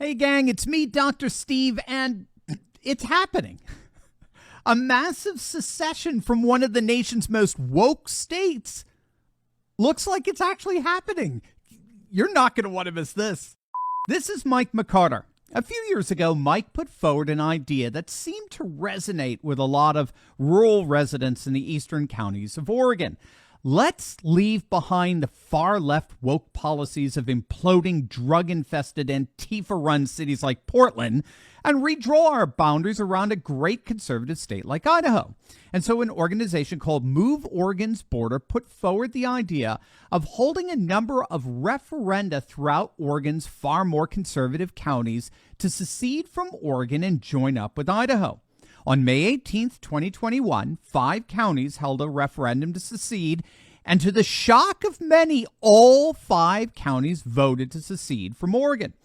Hey gang, it's me, Dr. Steve, and it's happening. A massive secession from one of the nation's most woke states looks like it's actually happening. You're not going to want to miss this. This is Mike McCarter. A few years ago, Mike put forward an idea that seemed to resonate with a lot of rural residents in the eastern counties of Oregon. Let's leave behind the far-left woke policies of imploding, drug-infested Antifa-run cities like Portland and redraw our boundaries around a great conservative state like Idaho. And so an organization called Move Oregon's Border put forward the idea of holding a number of referenda throughout Oregon's far more conservative counties to secede from Oregon and join up with Idaho. On May 18th, 2021, 5 counties held a referendum to secede, and to the shock of many, all 5 counties voted to secede from Oregon.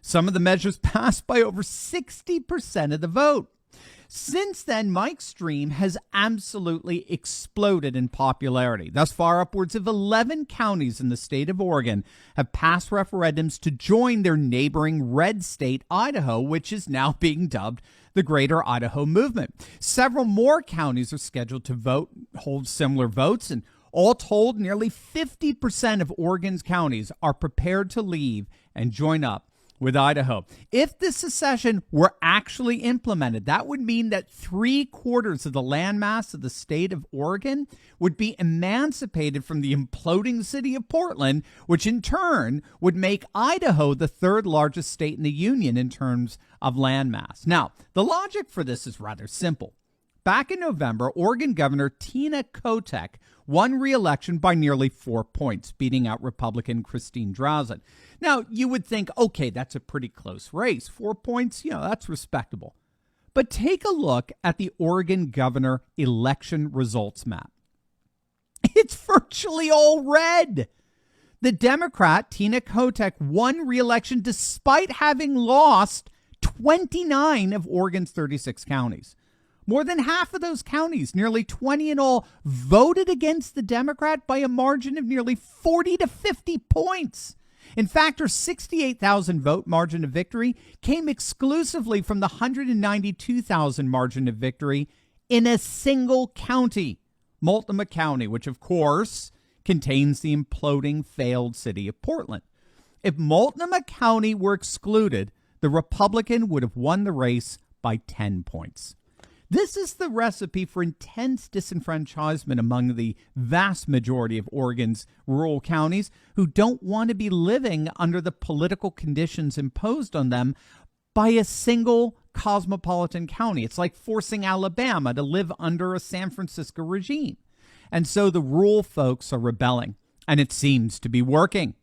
Some of the measures passed by over 60% of the vote. Since then, Mike's dream has absolutely exploded in popularity. Thus far, upwards of 11 counties in the state of Oregon have passed referendums to join their neighboring red state, Idaho, which is now being dubbed the Greater Idaho Movement. Several more counties are scheduled to hold similar votes, and all told, nearly 50% of Oregon's counties are prepared to leave and join up with Idaho. If this secession were actually implemented, that would mean that 3/4 of the landmass of the state of Oregon would be emancipated from the imploding city of Portland, which in turn would make Idaho the 3rd largest state in the union in terms of landmass. Now, the logic for this is rather simple. Back in November, Oregon Governor Tina Kotek won re-election by nearly 4 points, beating out Republican Christine Drazan. Now, you would think, okay, that's a pretty close race. 4 points, that's respectable. But take a look at the Oregon governor election results map. It's virtually all red. The Democrat, Tina Kotek, won re-election despite having lost 29 of Oregon's 36 counties. More than half of those counties, nearly 20 in all, voted against the Democrat by a margin of nearly 40 to 50 points. In fact, her 68,000 vote margin of victory came exclusively from the 192,000 margin of victory in a single county, Multnomah County, which of course contains the imploding failed city of Portland. If Multnomah County were excluded, the Republican would have won the race by 10 points. This is the recipe for intense disenfranchisement among the vast majority of Oregon's rural counties who don't want to be living under the political conditions imposed on them by a single cosmopolitan county. It's like forcing Alabama to live under a San Francisco regime. And so the rural folks are rebelling, and it seems to be working.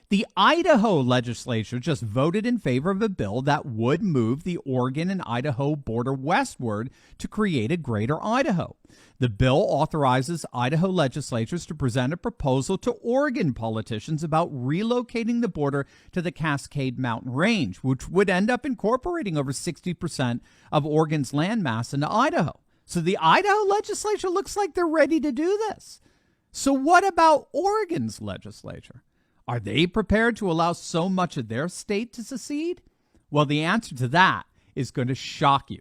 The Idaho legislature just voted in favor of a bill that would move the Oregon and Idaho border westward to create a greater Idaho. The bill authorizes Idaho legislatures to present a proposal to Oregon politicians about relocating the border to the Cascade Mountain Range, which would end up incorporating over 60% of Oregon's landmass into Idaho. So the Idaho legislature looks like they're ready to do this. So what about Oregon's legislature? Are they prepared to allow so much of their state to secede? Well, the answer to that is going to shock you.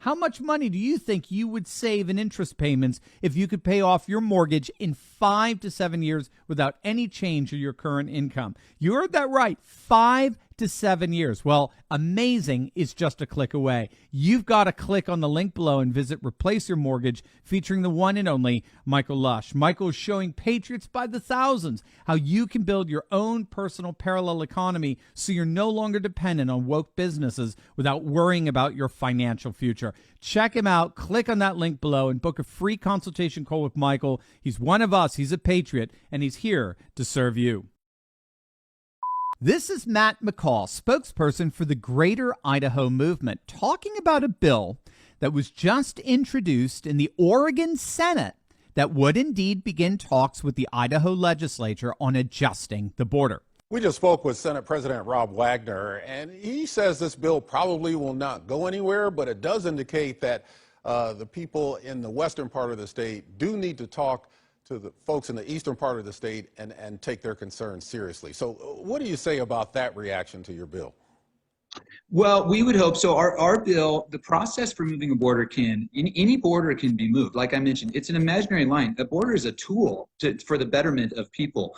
How much money do you think you would save in interest payments if you could pay off your mortgage in 5 to 7 years without any change in your current income? You heard that right, 5 to 7 years. Well, amazing is just a click away. You've got to click on the link below and visit Replace Your Mortgage, featuring the one and only Michael Lush. Michael is showing patriots by the thousands how you can build your own personal parallel economy so you're no longer dependent on woke businesses without worrying about your financial future. Check him out. Click on that link below and book a free consultation call with Michael. He's one of us. He's a patriot, and he's here to serve you. This is Matt McCall, spokesperson for the Greater Idaho Movement, talking about a bill that was just introduced in the Oregon Senate that would indeed begin talks with the Idaho legislature on adjusting the border. We just spoke with Senate President Rob Wagner, and he says this bill probably will not go anywhere, but it does indicate that the people in the western part of the state do need to talk to the folks in the eastern part of the state and take their concerns seriously. So what do you say about that reaction to your bill? Well, we would hope so. Our bill, the process for moving a border any border can be moved. Like I mentioned, it's an imaginary line. A border is a tool for the betterment of people.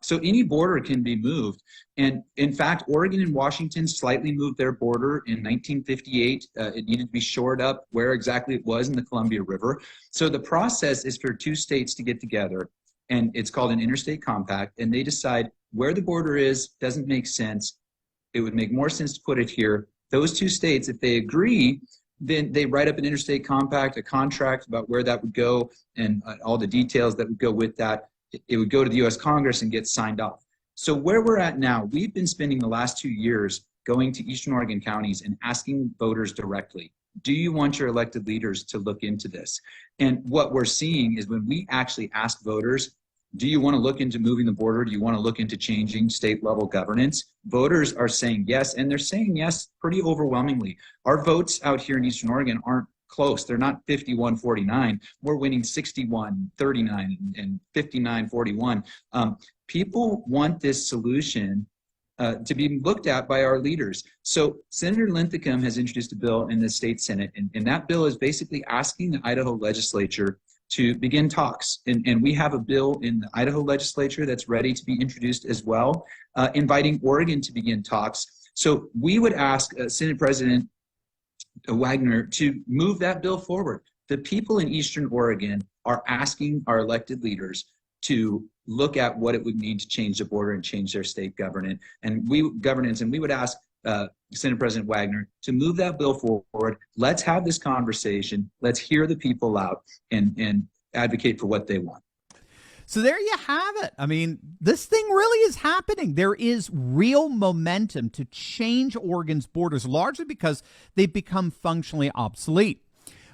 So any border can be moved. And in fact, Oregon and Washington slightly moved their border in 1958. It needed to be shored up where exactly it was in the Columbia River. So the process is for two states to get together, and it's called an interstate compact, and they decide where the border is, doesn't make sense. It would make more sense to put it here. Those two states, if they agree, then they write up an interstate compact, a contract about where that would go, and all the details that would go with that. It would go to the U.S. Congress and get signed off. So where we're at now, we've been spending the last 2 years going to Eastern Oregon counties and asking voters directly, do you want your elected leaders to look into this? And what we're seeing is when we actually ask voters, do you want to look into moving the border? Do you want to look into changing state level governance? Voters are saying yes, and they're saying yes pretty overwhelmingly. Our votes out here in Eastern Oregon aren't close. They're not 51-49. We're winning 61-39 and 59-41. People want this solution to be looked at by our leaders. So Senator Linthicum has introduced a bill in the state Senate, and that bill is basically asking the Idaho legislature to begin talks. And we have a bill in the Idaho legislature that's ready to be introduced as well, inviting Oregon to begin talks. So we would ask Senate President Wagner to move that bill forward. The people in Eastern Oregon are asking our elected leaders to look at what it would need to change the border and change their state governance. And we would ask Senate President Wagner to move that bill forward. Let's have this conversation. Let's hear the people out and advocate for what they want. So there you have it. I mean, this thing really is happening. There is real momentum to change Oregon's borders, largely because they've become functionally obsolete.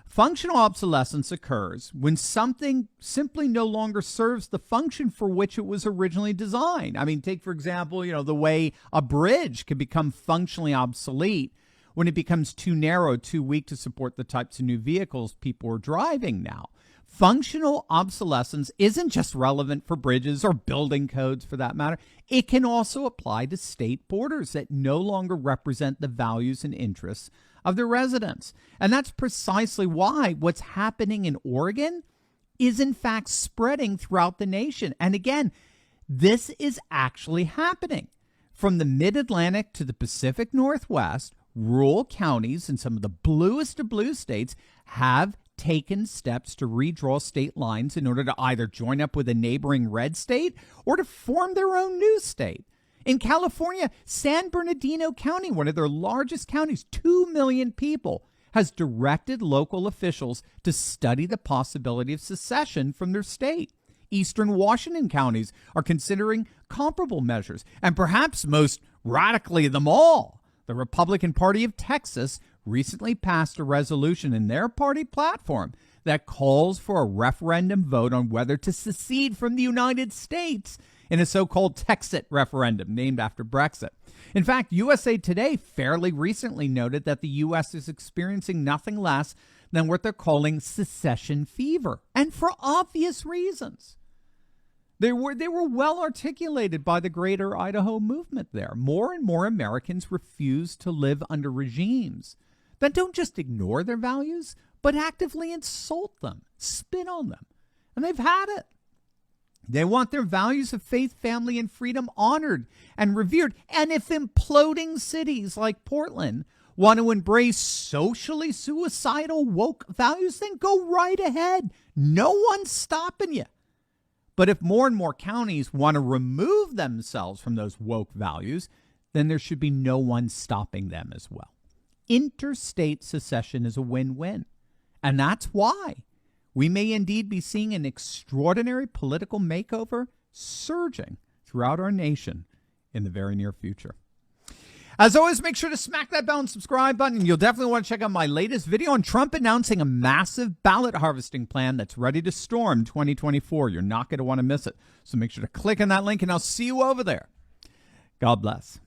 Functional obsolescence occurs when something simply no longer serves the function for which it was originally designed. I mean, take, for example, the way a bridge can become functionally obsolete when it becomes too narrow, too weak to support the types of new vehicles people are driving now. Functional obsolescence isn't just relevant for bridges or building codes for that matter. It can also apply to state borders that no longer represent the values and interests of the residents. And that's precisely why what's happening in Oregon is in fact spreading throughout the nation. And again, this is actually happening. From the mid-Atlantic to the Pacific Northwest, rural counties in some of the bluest of blue states have taken steps to redraw state lines in order to either join up with a neighboring red state or to form their own new state. In California, San Bernardino County, one of their largest counties, 2 million people, has directed local officials to study the possibility of secession from their state. Eastern Washington counties are considering comparable measures. And perhaps most radically of them all, the Republican Party of Texas recently passed a resolution in their party platform that calls for a referendum vote on whether to secede from the United States in a so-called Texit referendum named after Brexit. In fact, USA Today fairly recently noted that the U.S. is experiencing nothing less than what they're calling secession fever, and for obvious reasons. They were well articulated by the Greater Idaho movement there. More and more Americans refuse to live under regimes that don't just ignore their values, but actively insult them, spit on them. And they've had it. They want their values of faith, family, and freedom honored and revered. And if imploding cities like Portland want to embrace socially suicidal woke values, then go right ahead. No one's stopping you. But if more and more counties want to remove themselves from those woke values, then there should be no one stopping them as well. Interstate secession is a win-win. And that's why we may indeed be seeing an extraordinary political makeover surging throughout our nation in the very near future. As always, make sure to smack that bell and subscribe button. And you'll definitely want to check out my latest video on Trump announcing a massive ballot harvesting plan that's ready to storm 2024. You're not going to want to miss it. So make sure to click on that link, and I'll see you over there. God bless.